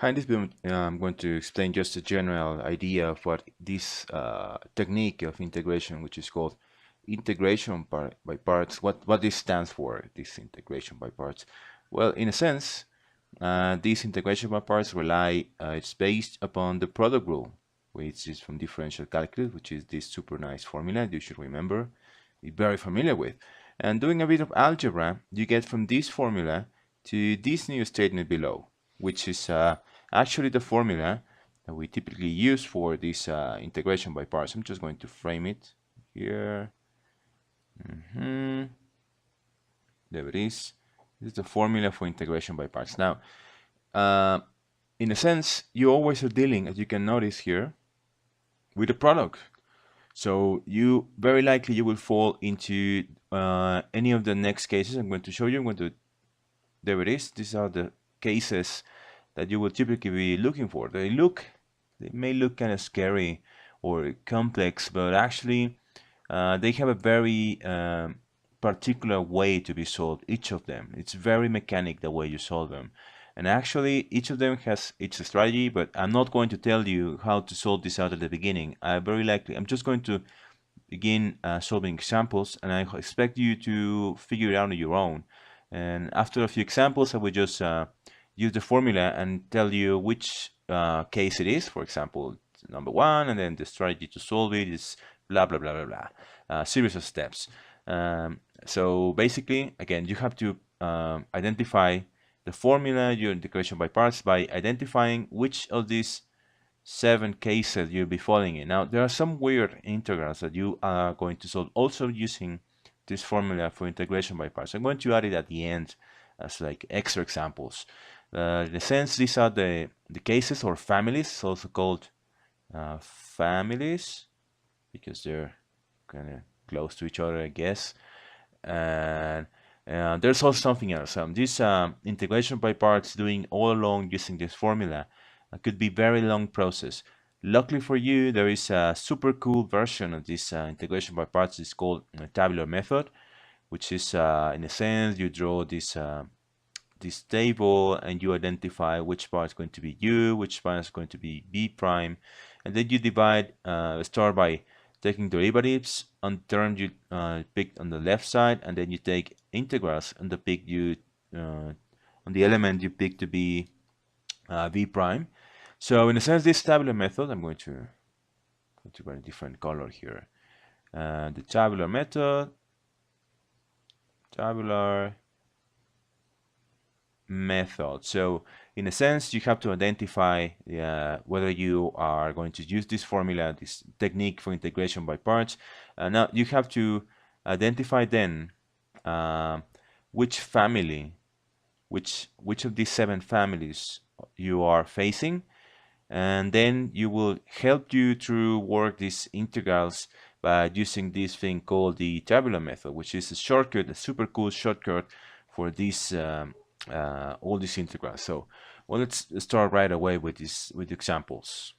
Hi, in this video, I'm going to explain just a general idea of what this technique of integration, which is called integration by parts, what this stands for, this integration by parts. Well, in a sense, this integration by parts it's based upon the product rule, which is from differential calculus, which is this super nice formula you should remember, be very familiar with. And doing a bit of algebra, you get from this formula to this new statement below, which is actually the formula that we typically use for this integration by parts. I'm just going to frame it here. There it is. This is the formula for integration by parts. Now, in a sense, you always are dealing, as you can notice here, with a product. So you very likely you will fall into any of the next cases I'm going to show you. There it is. These are the cases that you will typically be looking for. They may look kind of scary or complex, but actually they have a very particular way to be solved, each of them. It's very mechanic the way you solve them. And actually, each of them has its strategy, but I'm not going to tell you how to solve this out at the beginning. I'm just going to begin solving examples, and I expect you to figure it out on your own. And after a few examples, I will just use the formula and tell you which case it is. For example, number one, and then the strategy to solve it is blah, blah, blah, blah, blah. Series of steps. So basically, again, you have to identify the formula, your integration by parts, by identifying which of these 7 cases you'll be following in. Now, there are some weird integrals that you are going to solve also using this formula for integration by parts. I'm going to add it at the end as like extra examples. In a sense, these are the cases or families, also called families, because they're kind of close to each other, I guess. And there's also something else. This integration by parts doing all along using this formula could be very long process. Luckily for you, there is a super cool version of this integration by parts. It's called tabular method, which is in a sense you draw this table and you identify which part is going to be u, which part is going to be b prime, and then you divide start by taking derivatives on term you picked on the left side, and then you take integrals on on the element you pick to be v prime. So in a sense, this tabular method, I'm going to write a different color here. The tabular method, So in a sense, you have to identify whether you are going to use this formula, this technique for integration by parts. Now you have to identify then which family, which of these 7 families you are facing, and then you will help you to work these integrals by using this thing called the tabular method, which is a shortcut, a super cool shortcut for this all these integrals. So, well, let's start right away with examples.